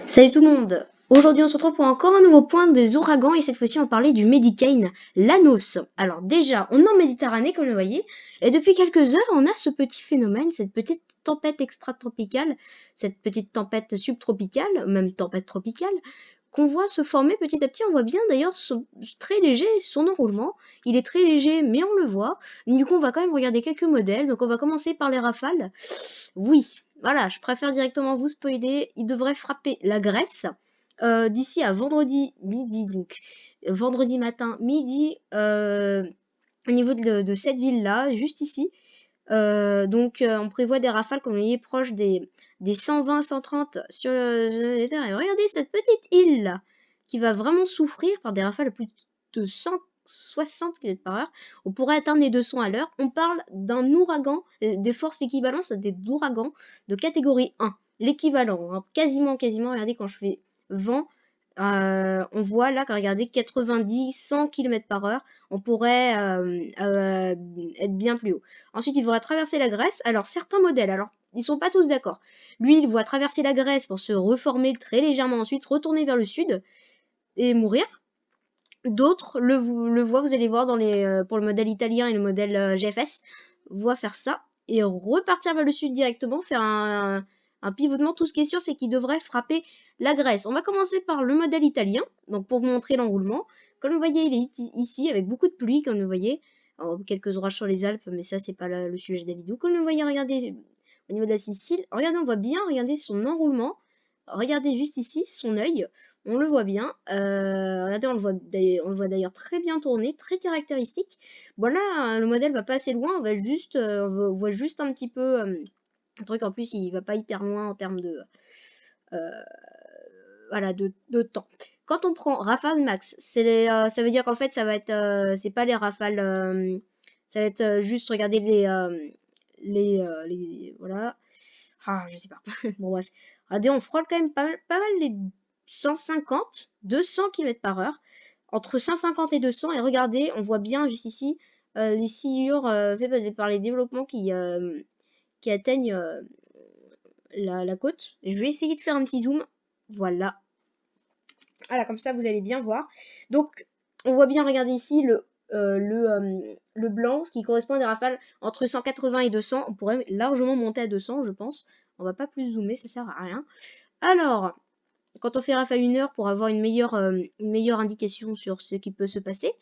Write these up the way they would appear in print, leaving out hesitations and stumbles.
Salut tout le monde. Aujourd'hui on se retrouve pour encore un nouveau point des ouragans et cette fois-ci on parlait du Medicane Lanos. Alors déjà on est en Méditerranée comme vous le voyez et depuis quelques heures on a ce petit phénomène, cette petite tempête extratropicale, cette petite tempête subtropicale, même tempête tropicale, qu'on voit se former petit à petit. On voit bien d'ailleurs très léger son enroulement. Il est très léger mais on le voit. Du coup on va quand même regarder quelques modèles. Donc on va commencer par les rafales. Oui, voilà, je préfère directement vous spoiler. Il devrait frapper la Grèce d'ici à vendredi midi, donc vendredi matin midi, au niveau de cette ville-là, juste ici. On prévoit des rafales, comme vous voyez, proches des 120-130 sur le terrain. Et regardez cette petite île là, qui va vraiment souffrir par des rafales à plus de 160 km/h. On pourrait atteindre les 200 à l'heure. On parle d'un ouragan, des forces équivalentes à des ouragans de catégorie 1. L'équivalent, hein, quasiment, regardez quand je fais vent, on voit là, regardez, 90-100 km/h, on pourrait être bien plus haut. Ensuite, il devra traverser la Grèce. Alors, certains modèles, alors, ils sont pas tous d'accord. Lui, il voit traverser la Grèce pour se reformer très légèrement ensuite, retourner vers le sud et mourir. D'autres le voient, vous allez voir, pour le modèle italien et le modèle GFS, voient faire ça et repartir vers le sud directement, faire un pivotement. Tout ce qui est sûr, c'est qu'il devrait frapper la Grèce. On va commencer par le modèle italien, donc pour vous montrer l'enroulement. Comme vous voyez, il est ici avec beaucoup de pluie, comme vous voyez. Alors, quelques orages sur les Alpes, mais ça, c'est pas le sujet de la vidéo. Comme vous voyez, regardez au niveau de la Sicile. Regardez, on voit bien, regardez son enroulement. Regardez juste ici, son œil. On le voit bien. Regardez, on le voit d'ailleurs très bien tourné, très caractéristique. Voilà, le modèle va pas assez loin. On voit juste un petit peu un truc. En plus, il va pas hyper loin en termes euh, de temps. Quand on prend rafale max, ça veut dire qu'en fait, ça va être, c'est pas les rafales, ça va être juste, regardez voilà. Ah, je sais pas. Bon, bref. Regardez, on frôle quand même pas mal les 150, 200 km/h. Entre 150 et 200. Et regardez, on voit bien juste ici les sciures faites par les développements qui atteignent la côte. Je vais essayer de faire un petit zoom. Voilà. Voilà, comme ça vous allez bien voir. Donc, on voit bien, regardez ici le blanc, ce qui correspond à des rafales entre 180 et 200. On pourrait largement monter à 200, je pense. On va pas plus zoomer, ça sert à rien. Alors, quand on fait rafale 1 heure pour avoir une meilleure indication sur ce qui peut se passer,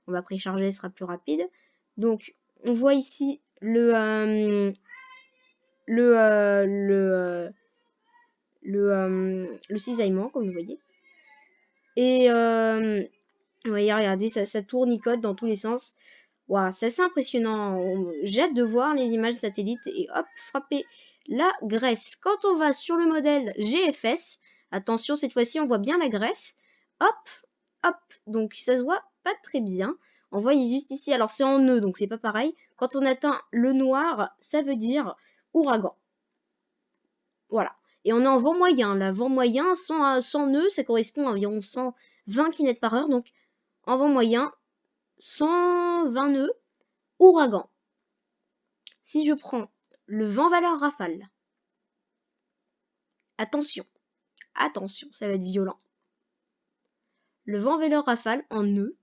on va précharger, ce sera plus rapide. Donc, on voit ici le cisaillement, comme vous voyez. Et vous voyez, regardez, ça tournicote dans tous les sens. Waouh, c'est assez impressionnant. J'ai hâte de voir les images satellites et hop, frapper la Grèce. Quand on va sur le modèle GFS, attention, cette fois-ci, on voit bien la Grèce. Hop, hop, donc ça se voit pas très bien. On voit juste ici, alors c'est en nœud, donc c'est pas pareil. Quand on atteint le noir, ça veut dire ouragan. Voilà. Et on est en vent moyen. Là, vent moyen, 100 nœuds, ça correspond à environ 120 km/h. Donc, en vent moyen, 120 nœuds, ouragan. Si je prends le vent valeur rafale, attention, ça va être violent. Le vent valeur rafale en nœuds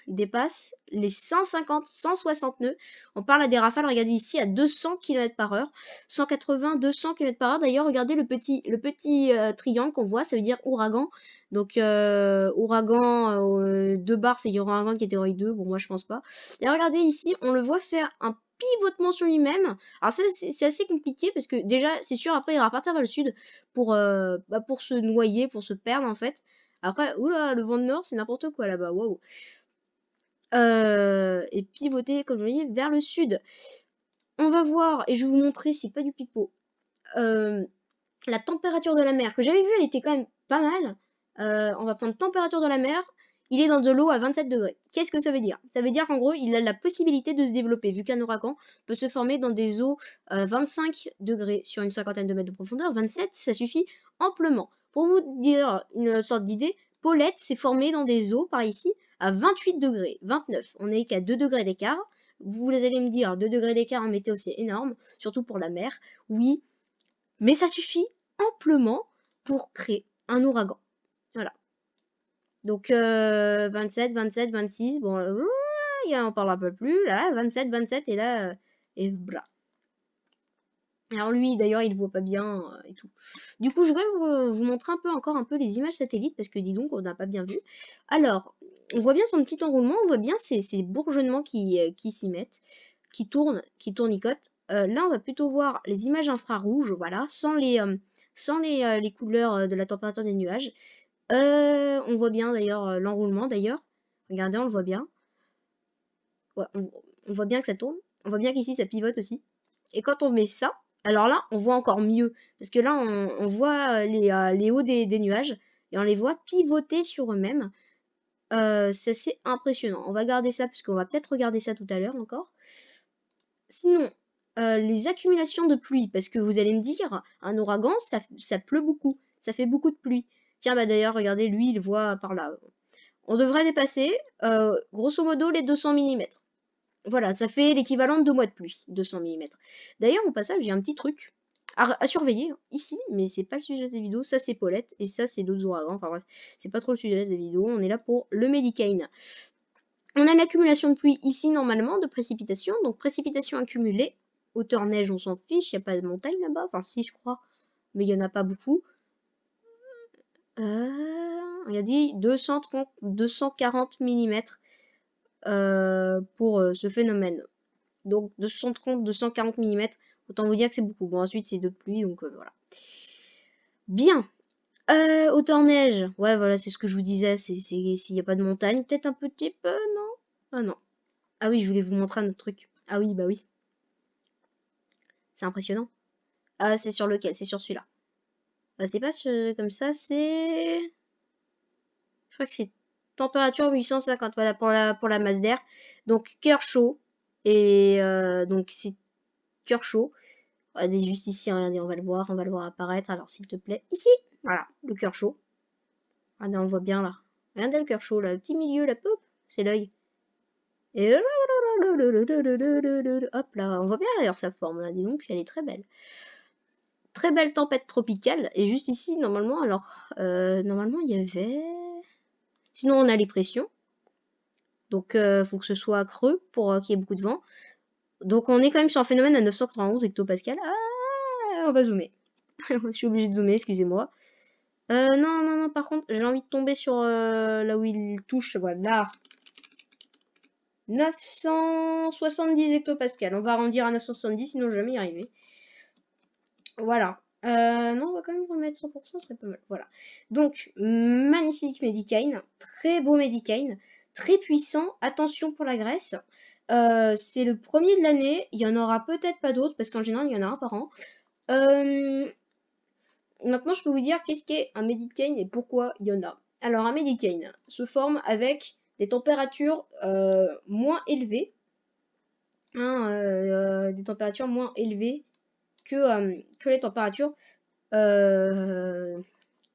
dépasse les 150, 160 nœuds. On parle à des rafales, regardez ici, à 200 km/h, 180, 200 km/h. D'ailleurs, regardez le petit triangle qu'on voit, ça veut dire ouragan. Donc, ouragan, 2 barres, c'est ouragan catégorie 2. Bon, moi, je pense pas. Et regardez ici, on le voit faire un pivotement sur lui-même. Alors, ça, c'est assez compliqué parce que déjà, c'est sûr, après, il va repartir vers le sud pour se noyer, pour se perdre, en fait. Après, oula, le vent de nord, c'est n'importe quoi là-bas. Waouh. Et pivoter, comme je vous dis, vers le sud. On va voir, et je vais vous montrer, c'est pas du pipeau, la température de la mer, que j'avais vu, elle était quand même pas mal. On va prendre température de la mer, il est dans de l'eau à 27 degrés. Qu'est-ce que ça veut dire? Ça veut dire qu'en gros, il a la possibilité de se développer, vu qu'un ouragan peut se former dans des eaux 25 degrés sur une cinquantaine de mètres de profondeur. 27, ça suffit amplement. Pour vous dire une sorte d'idée, Paulette s'est formée dans des eaux, par ici, à 28 degrés, 29. On n'est qu'à 2 degrés d'écart. Vous allez me dire, 2 degrés d'écart en météo, c'est énorme, surtout pour la mer. Oui, mais ça suffit amplement pour créer un ouragan. Voilà. Donc 27, 27, 26, bon, on parle un peu plus, là, 27, 27, et là, et bla. Alors lui, d'ailleurs, il ne voit pas bien et tout. Du coup, je vais vous montrer encore un peu les images satellites, parce que dis donc, on n'a pas bien vu. Alors, on voit bien son petit enroulement, on voit bien ces bourgeonnements qui s'y mettent, qui tournicotent. Là, on va plutôt voir les images infrarouges, voilà, sans les couleurs de la température des nuages. On voit bien d'ailleurs l'enroulement d'ailleurs. Regardez, on le voit bien. Ouais, on voit bien que ça tourne. On voit bien qu'ici ça pivote aussi. Et quand on met ça, alors là, on voit encore mieux. Parce que là, on voit les hauts des nuages et on les voit pivoter sur eux-mêmes. C'est assez impressionnant. On va garder ça parce qu'on va peut-être regarder ça tout à l'heure encore. Sinon, les accumulations de pluie, parce que vous allez me dire, un ouragan, ça pleut beaucoup. Ça fait beaucoup de pluie. Tiens, bah d'ailleurs, regardez, lui, il voit par là. On devrait dépasser, grosso modo, les 200 mm. Voilà, ça fait l'équivalent de 2 mois de pluie, 200 mm. D'ailleurs, au passage, j'ai un petit truc à surveiller ici, mais c'est pas le sujet de cette vidéo. Ça, c'est Paulette, et ça, c'est d'autres ouragans. Enfin bref, c'est pas trop le sujet de la vidéo. On est là pour le Medicane. On a l'accumulation de pluie ici, normalement, de précipitations. Donc, précipitations accumulées. Hauteur neige, on s'en fiche, il n'y a pas de montagne là-bas. Enfin, si, je crois, mais il n'y en a pas beaucoup. On a dit 240 mm pour ce phénomène. Donc 230, 240 mm, autant vous dire que c'est beaucoup. Bon, ensuite c'est d'autres pluies, donc voilà. Bien. Hauteur neige, ouais, voilà, c'est ce que je vous disais, s'il n'y a pas de montagne, peut-être un petit peu, non? Ah non. Ah oui, je voulais vous montrer un autre truc. Ah oui, bah oui. C'est impressionnant. Ah, c'est sur lequel? C'est sur celui-là. Bah, c'est pas comme ça, c'est... Je crois que c'est température 850, voilà, pour la masse d'air. Donc, cœur chaud. Et donc, c'est cœur chaud. Regardez juste ici, regardez, on va le voir apparaître. Alors, s'il te plaît, ici, voilà, le cœur chaud. Regardez, on le voit bien là. Regardez le cœur chaud, là, le petit milieu, la pop, c'est l'œil. Et hop là, on voit bien d'ailleurs sa forme là, dis donc, elle est très belle. Très belle tempête tropicale. Et juste ici, normalement, alors, normalement, il y avait... Sinon, on a les pressions. Donc, faut que ce soit creux pour qu'il y ait beaucoup de vent. Donc, on est quand même sur un phénomène à 991 hectopascal. Ah, on va zoomer. Je suis obligée de zoomer, excusez-moi. Non, par contre, j'ai envie de tomber sur là où il touche, voilà. 970 hectopascal. On va arrondir à 970, sinon je vais jamais y arriver. Voilà. Non, on va quand même remettre 100%, c'est pas mal. Voilà. Donc, magnifique Medicane. Très beau Medicane. Très puissant. Attention pour la graisse. C'est le premier de l'année. Il y en aura peut-être pas d'autres, parce qu'en général, il y en a un par an. Maintenant, je peux vous dire qu'est-ce qu'est un Medicane et pourquoi il y en a. Alors, un Medicane se forme avec des températures moins élevées. Des températures moins élevées que les températures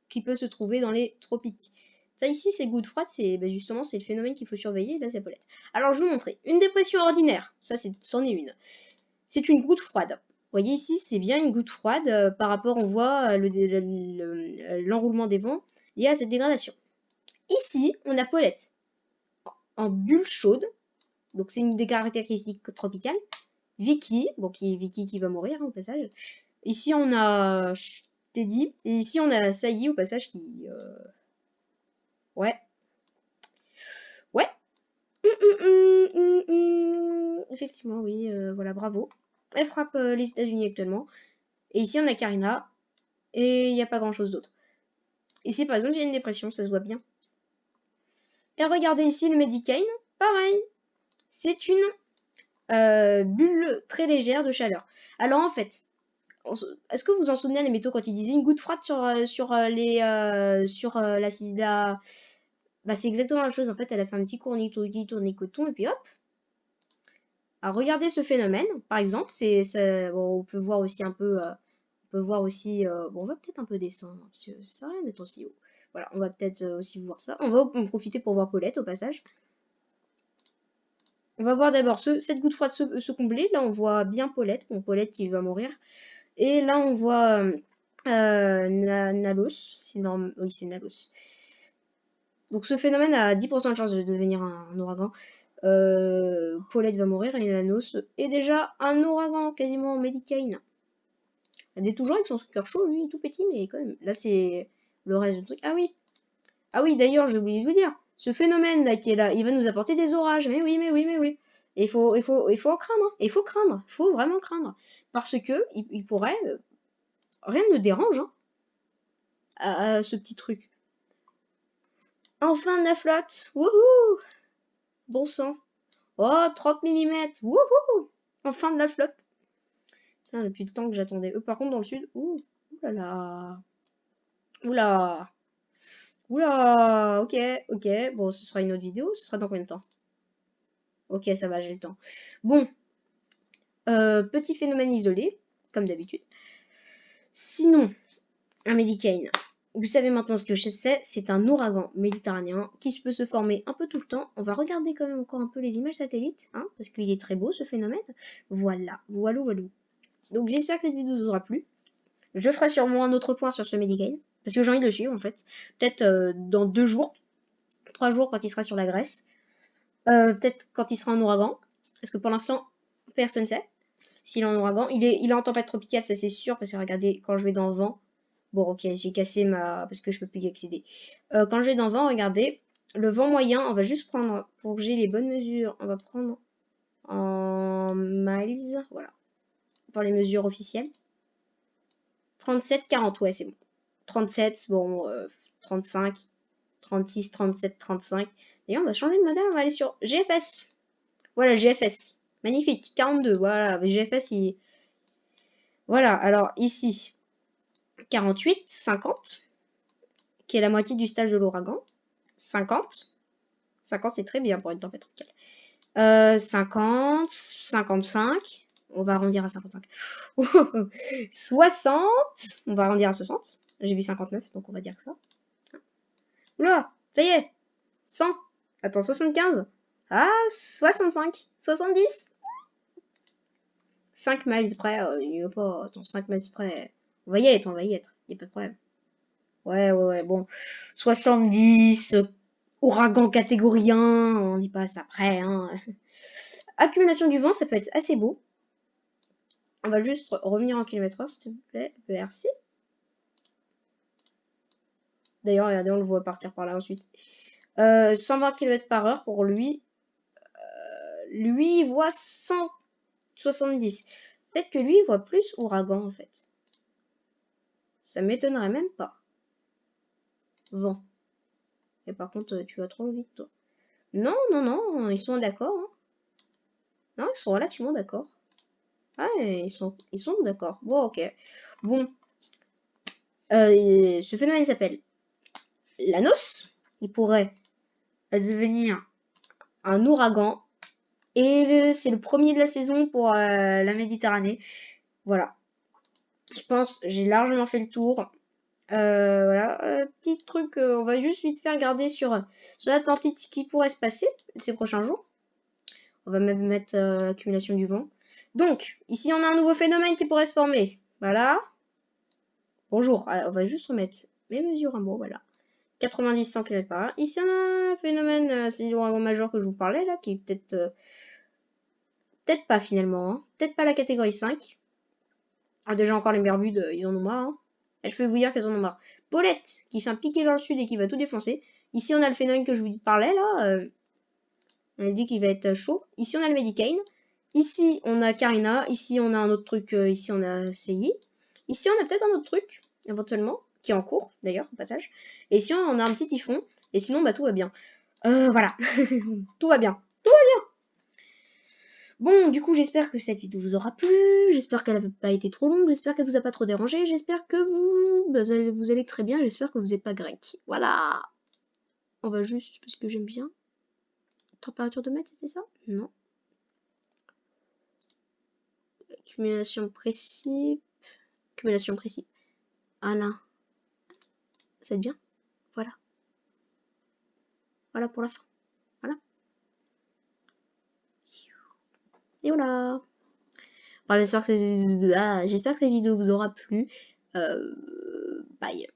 qui peuvent se trouver dans les tropiques. Ça ici, c'est gouttes froides, justement c'est le phénomène qu'il faut surveiller. Là, c'est Paulette. Alors, je vais vous montrer. Une dépression ordinaire, ça, c'en est une. C'est une goutte froide. Vous voyez ici, c'est bien une goutte froide par rapport, on voit l'enroulement des vents lié à cette dégradation. Ici, on a Paulette en bulle chaude, donc c'est une des caractéristiques tropicales. Vicky, bon, Vicky qui va mourir au passage. Ici, on a Teddy, et ici, on a Saï au passage qui... Ouais. Ouais. Effectivement, oui, voilà, bravo. Elle frappe les États-Unis actuellement. Et ici, on a Karina. Et il n'y a pas grand-chose d'autre. Ici, par exemple, il y a une dépression, ça se voit bien. Et regardez ici le Medicane. Pareil. C'est une bulle très légère de chaleur. Alors, en fait, est-ce que vous vous en souvenez, les métaux, quand ils disaient une goutte froide sur la... Bah, c'est exactement la chose. En fait, elle a fait un petit tournicoton, et puis hop. Alors, regardez ce phénomène, par exemple. Bon, on peut voir aussi un peu... on peut voir aussi... bon, on va peut-être un peu descendre, parce que ça sert à rien d'être aussi haut. Voilà, on va peut-être aussi voir ça. On va en profiter pour voir Paulette, au passage. On va voir d'abord cette goutte froide se combler. Là, on voit bien Paulette. Bon, Paulette qui va mourir. Et là, on voit Nalos, c'est normal. Oui, c'est Nalos. Donc ce phénomène a 10% de chance de devenir un ouragan. Paulette va mourir et Nanos est déjà un ouragan, quasiment Medicane. Il est toujours avec son cœur chaud, lui, tout petit, mais quand même. Là, c'est le reste du truc. Ah oui. Ah oui, d'ailleurs, j'ai oublié de vous dire. Ce phénomène là qui est là, il va nous apporter des orages. Mais oui, mais oui, mais oui. Et il faut en craindre. Hein. Il faut craindre. Il faut vraiment craindre. Parce que il pourrait. Rien ne dérange hein, à ce petit truc. Enfin de la flotte. Wouhou. Bon sang. Oh, 30 mm. Wouhou. Enfin de la flotte. Putain, depuis le temps que j'attendais. Eux, par contre, dans le sud. Ouh. Oulala. Oula. Oula. Ok. Ok. Bon, ce sera une autre vidéo. Ce sera dans combien de temps? Ok, ça va, j'ai le temps. Bon. Petit phénomène isolé, comme d'habitude. Sinon, un Medicane. Vous savez maintenant ce que c'est un ouragan méditerranéen qui peut se former un peu tout le temps. On va regarder quand même encore un peu les images satellites, hein, parce qu'il est très beau ce phénomène. Voilà, voilà. Donc j'espère que cette vidéo vous aura plu. Je ferai sûrement un autre point sur ce Medicane, parce que j'ai envie de le suivre en fait. Peut-être dans 2 jours, 3 jours quand il sera sur la Grèce. Peut-être quand il sera en ouragan, parce que pour l'instant, personne ne sait. S'il est en ouragan, il est en tempête tropicale, ça c'est sûr, parce que regardez, quand je vais dans le vent, bon ok, j'ai cassé parce que je peux plus y accéder. Quand je vais dans le vent, regardez, le vent moyen, on va juste prendre, pour que j'ai les bonnes mesures, on va prendre en miles, voilà, pour les mesures officielles. 37, 40, ouais c'est bon. 37, bon, 35, 36, 37, 35. Et on va changer de modèle, on va aller sur GFS. Voilà, GFS. Magnifique, 42, voilà, GFS, voilà, alors ici, 48, 50, qui est la moitié du stage de l'ouragan. 50. 50, c'est très bien pour une tempête tropicale. 50, 55. On va arrondir à 55. 60. On va arrondir à 60. J'ai vu 59, donc on va dire ça. Oula, ça y est. 100. Attends, 75. Ah, 65. 70. 5 miles près. Il n'y a pas. Attends, 5 miles près. On va y être, on va y être. Il n'y a pas de problème. Ouais, bon. 70, ouragan catégorie 1, on y passe après. Hein. Accumulation du vent, ça peut être assez beau. On va juste revenir en km/h, s'il te plaît. ERC. D'ailleurs, regardez, on le voit partir par là ensuite. 120 km/h pour lui. Lui, il voit 170. Peut-être que lui, il voit plus ouragan, en fait. Ça m'étonnerait même pas. Vent. Et par contre, tu vas trop vite, toi. Non, ils sont d'accord. Hein. Non, ils sont relativement d'accord. Ah, ils sont d'accord. Bon, ok. Bon. Ce phénomène s'appelle l'ANOS. Il pourrait devenir un ouragan. Et c'est le premier de la saison pour la Méditerranée. Voilà. Je pense j'ai largement fait le tour. Voilà. Petit truc, on va juste vite faire regarder sur l'Atlantide ce qui pourrait se passer ces prochains jours. On va même mettre accumulation du vent. Donc, ici on a un nouveau phénomène qui pourrait se former. Voilà. Bonjour. Alors, on va juste remettre les mesures en bon, voilà. 90-100 km/h. Ici on a un phénomène, c'est l'ouragan majeur que je vous parlais là, qui est peut-être pas finalement, hein. Peut-être pas la catégorie 5. Ah, déjà encore les Bermudes, ils en ont marre. Hein. Et je peux vous dire qu'ils en ont marre. Paulette, qui fait un piqué vers le sud et qui va tout défoncer. Ici on a le phénomène que je vous parlais là. On a dit qu'il va être chaud. Ici on a le Medicane. Ici on a Karina. Ici on a un autre truc. Ici on a CI. Ici on a peut-être un autre truc, éventuellement, qui est en cours d'ailleurs, au passage. Et ici on a un petit typhon. Et sinon bah tout va bien. Voilà. Tout va bien. Bon, du coup, j'espère que cette vidéo vous aura plu. J'espère qu'elle n'a pas été trop longue. J'espère qu'elle vous a pas trop dérangé. J'espère que vous allez très bien. J'espère que vous n'êtes pas grec. Voilà. On va juste, parce que j'aime bien. Température de mètre, c'était ça? Non. Accumulation précip. Accumulation précip. Ah là. C'est bien. Voilà. Voilà pour la fin. Voilà. Et voilà. Enfin, j'espère que cette vidéo vous aura plu. Bye.